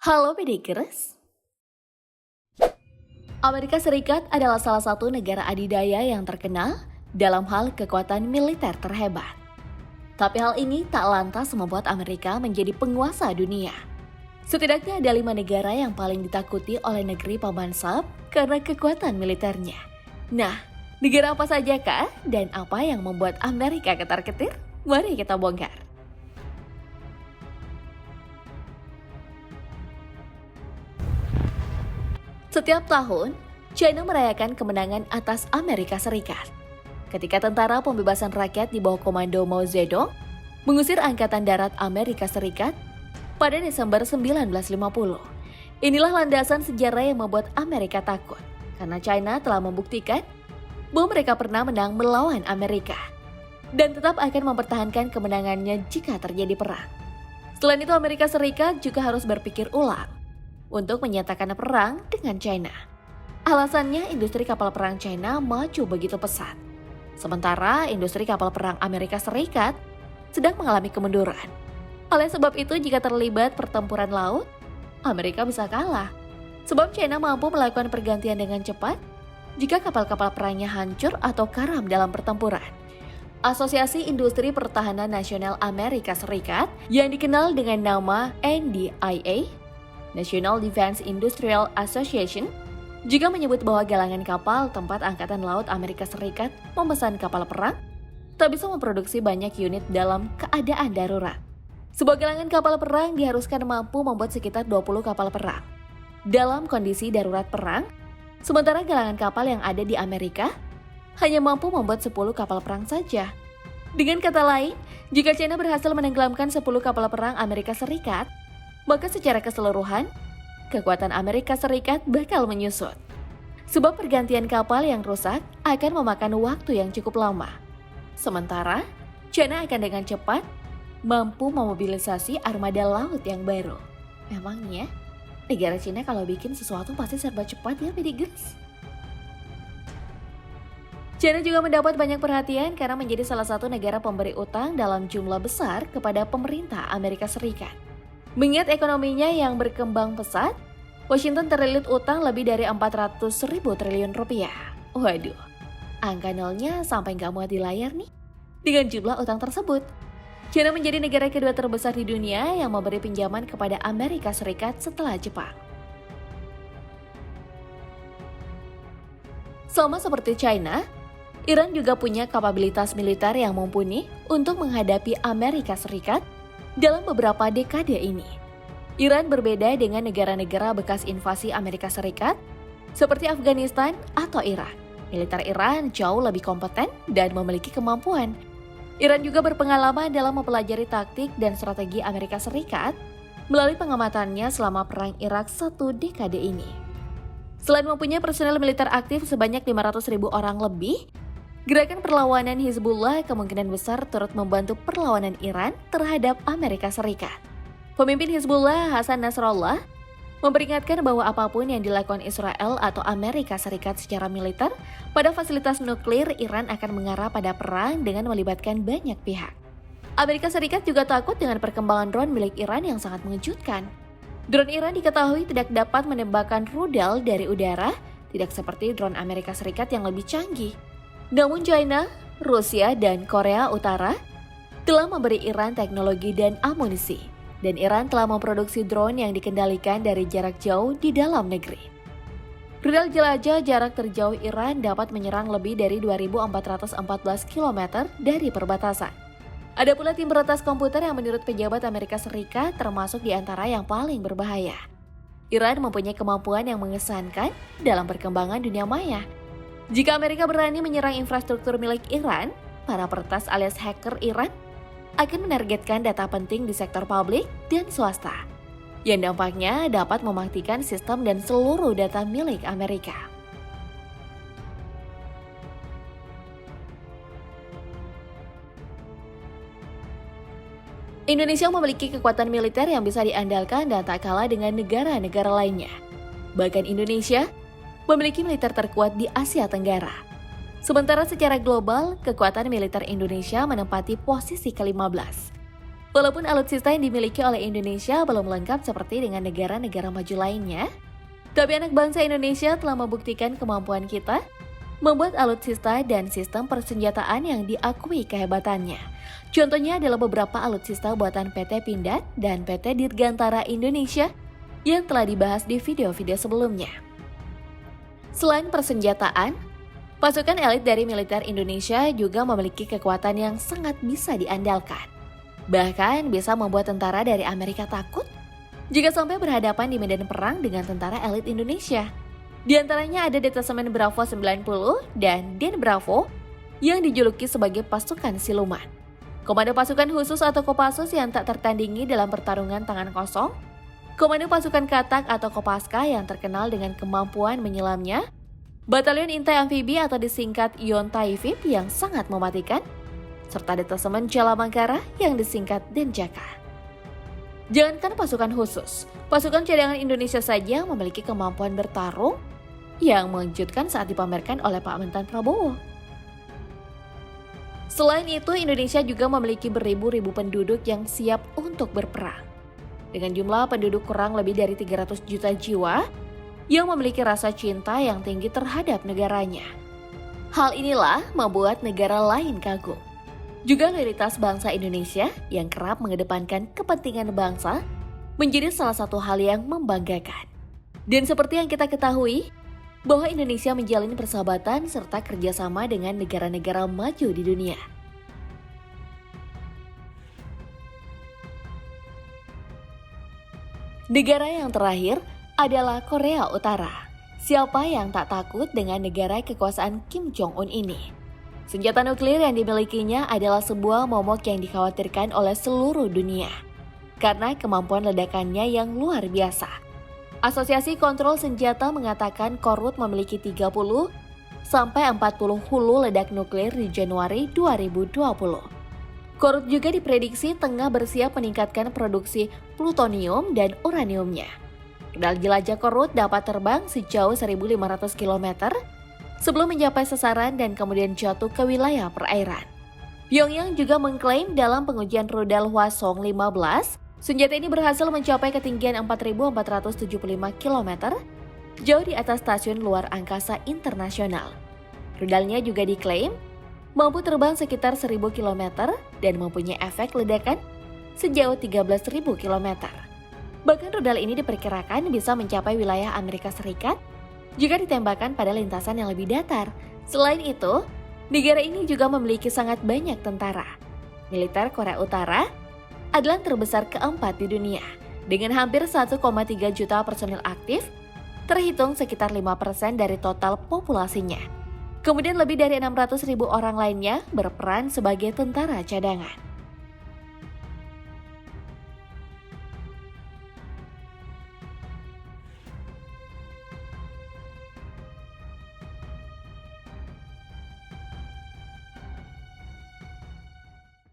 Halo Pedikers, Amerika Serikat adalah salah satu negara adidaya yang terkenal dalam hal kekuatan militer terhebat. Tapi hal ini tak lantas membuat Amerika menjadi penguasa dunia. Setidaknya ada 5 negara yang paling ditakuti oleh negeri Paman Sam karena kekuatan militernya. Nah, negara apa sajakah dan apa yang membuat Amerika ketar-ketir? Mari kita bongkar. Setiap tahun, China merayakan kemenangan atas Amerika Serikat. Ketika tentara pembebasan rakyat di bawah komando Mao Zedong mengusir Angkatan Darat Amerika Serikat pada Desember 1950. Inilah landasan sejarah yang membuat Amerika takut, karena China telah membuktikan bahwa mereka pernah menang melawan Amerika dan tetap akan mempertahankan kemenangannya jika terjadi perang. Selain itu, Amerika Serikat juga harus berpikir ulang untuk menyatakan perang dengan China. Alasannya, industri kapal perang China maju begitu pesat. Sementara industri kapal perang Amerika Serikat sedang mengalami kemunduran. Oleh sebab itu, jika terlibat pertempuran laut, Amerika bisa kalah. Sebab China mampu melakukan pergantian dengan cepat jika kapal-kapal perangnya hancur atau karam dalam pertempuran. Asosiasi Industri Pertahanan Nasional Amerika Serikat yang dikenal dengan nama NDIA, National Defense Industrial Association, juga menyebut bahwa galangan kapal tempat Angkatan Laut Amerika Serikat memesan kapal perang tak bisa memproduksi banyak unit dalam keadaan darurat. Sebuah galangan kapal perang diharuskan mampu membuat sekitar 20 kapal perang dalam kondisi darurat perang, sementara galangan kapal yang ada di Amerika hanya mampu membuat 10 kapal perang saja. Dengan kata lain, jika China berhasil menenggelamkan 10 kapal perang Amerika Serikat, maka secara keseluruhan, kekuatan Amerika Serikat bakal menyusut. Sebab pergantian kapal yang rusak akan memakan waktu yang cukup lama. Sementara, China akan dengan cepat mampu memobilisasi armada laut yang baru. Memangnya, negara China kalau bikin sesuatu pasti serba cepat ya, Pedikers? China juga mendapat banyak perhatian karena menjadi salah satu negara pemberi utang dalam jumlah besar kepada pemerintah Amerika Serikat. Mengingat ekonominya yang berkembang pesat, Washington terlilit utang lebih dari 400.000 triliun rupiah. Waduh, angka nolnya sampai nggak muat di layar nih. Dengan jumlah utang tersebut, China menjadi negara kedua terbesar di dunia yang memberi pinjaman kepada Amerika Serikat setelah Jepang. Sama seperti China, Iran juga punya kapabilitas militer yang mumpuni untuk menghadapi Amerika Serikat dalam beberapa dekade ini. Iran berbeda dengan negara-negara bekas invasi Amerika Serikat seperti Afghanistan atau Irak. Militer Iran jauh lebih kompeten dan memiliki kemampuan. Iran juga berpengalaman dalam mempelajari taktik dan strategi Amerika Serikat melalui pengamatannya selama Perang Irak 1 dekade ini. Selain mempunyai personel militer aktif sebanyak 500.000 orang lebih, gerakan perlawanan Hizbullah kemungkinan besar turut membantu perlawanan Iran terhadap Amerika Serikat. Pemimpin Hizbullah, Hasan Nasrallah, memperingatkan bahwa apapun yang dilakukan Israel atau Amerika Serikat secara militer pada fasilitas nuklir Iran akan mengarah pada perang dengan melibatkan banyak pihak. Amerika Serikat juga takut dengan perkembangan drone milik Iran yang sangat mengejutkan. Drone Iran diketahui tidak dapat menembakkan rudal dari udara, tidak seperti drone Amerika Serikat yang lebih canggih. Namun China, Rusia, dan Korea Utara telah memberi Iran teknologi dan amunisi, dan Iran telah memproduksi drone yang dikendalikan dari jarak jauh di dalam negeri. Rudal jelajah jarak terjauh Iran dapat menyerang lebih dari 2.414 km dari perbatasan. Ada pula tim peretas komputer yang menurut pejabat Amerika Serikat termasuk di antara yang paling berbahaya. Iran mempunyai kemampuan yang mengesankan dalam perkembangan dunia maya. Jika Amerika berani menyerang infrastruktur milik Iran, para peretas alias hacker Iran akan menargetkan data penting di sektor publik dan swasta, yang dampaknya dapat mematikan sistem dan seluruh data milik Amerika. Indonesia memiliki kekuatan militer yang bisa diandalkan dan tak kalah dengan negara-negara lainnya. Bahkan Indonesia memiliki militer terkuat di Asia Tenggara. Sementara secara global, kekuatan militer Indonesia menempati posisi ke-15. Walaupun alutsista yang dimiliki oleh Indonesia belum lengkap seperti dengan negara-negara maju lainnya, tapi anak bangsa Indonesia telah membuktikan kemampuan kita membuat alutsista dan sistem persenjataan yang diakui kehebatannya. Contohnya adalah beberapa alutsista buatan PT Pindad dan PT Dirgantara Indonesia yang telah dibahas di video-video sebelumnya. Selain persenjataan, pasukan elit dari militer Indonesia juga memiliki kekuatan yang sangat bisa diandalkan. Bahkan bisa membuat tentara dari Amerika takut jika sampai berhadapan di medan perang dengan tentara elit Indonesia. Di antaranya ada Detasemen Bravo 90 dan Den Bravo yang dijuluki sebagai pasukan siluman. Komando pasukan khusus atau Kopassus yang tak tertandingi dalam pertarungan tangan kosong. Komando pasukan Katak atau Kopaska yang terkenal dengan kemampuan menyelamnya. Batalion Intai Amfibi atau disingkat Yontai VIP yang sangat mematikan. Serta Detasemen Jala Mangkara yang disingkat Denjaka. Jangankan pasukan khusus, pasukan cadangan Indonesia saja memiliki kemampuan bertarung yang mengejutkan saat dipamerkan oleh Pak Mentan Prabowo. Selain itu, Indonesia juga memiliki beribu-ribu penduduk yang siap untuk berperang. Dengan jumlah penduduk kurang lebih dari 300 juta jiwa yang memiliki rasa cinta yang tinggi terhadap negaranya. Hal inilah membuat negara lain kagum. Juga loyalitas bangsa Indonesia yang kerap mengedepankan kepentingan bangsa menjadi salah satu hal yang membanggakan. Dan seperti yang kita ketahui, bahwa Indonesia menjalin persahabatan serta kerjasama dengan negara-negara maju di dunia. Negara yang terakhir adalah Korea Utara. Siapa yang tak takut dengan negara kekuasaan Kim Jong-un ini? Senjata nuklir yang dimilikinya adalah sebuah momok yang dikhawatirkan oleh seluruh dunia karena kemampuan ledakannya yang luar biasa. Asosiasi Kontrol Senjata mengatakan Korut memiliki 30 sampai 40 hulu ledak nuklir di Januari 2020. Korut juga diprediksi tengah bersiap meningkatkan produksi plutonium dan uraniumnya. Rudal jelajah Korut dapat terbang sejauh 1.500 km sebelum mencapai sasaran dan kemudian jatuh ke wilayah perairan. Pyongyang juga mengklaim dalam pengujian rudal Hwasong 15, senjata ini berhasil mencapai ketinggian 4.475 km, jauh di atas stasiun luar angkasa internasional. Rudalnya juga diklaim mampu terbang sekitar 1.000 km dan mempunyai efek ledakan sejauh 13.000 km. Bahkan rudal ini diperkirakan bisa mencapai wilayah Amerika Serikat jika ditembakkan pada lintasan yang lebih datar. Selain itu, negara ini juga memiliki sangat banyak tentara. Militer Korea Utara adalah terbesar keempat di dunia, dengan hampir 1,3 juta personil aktif, terhitung sekitar 5% dari total populasinya. Kemudian lebih dari 600.000 orang lainnya berperan sebagai tentara cadangan.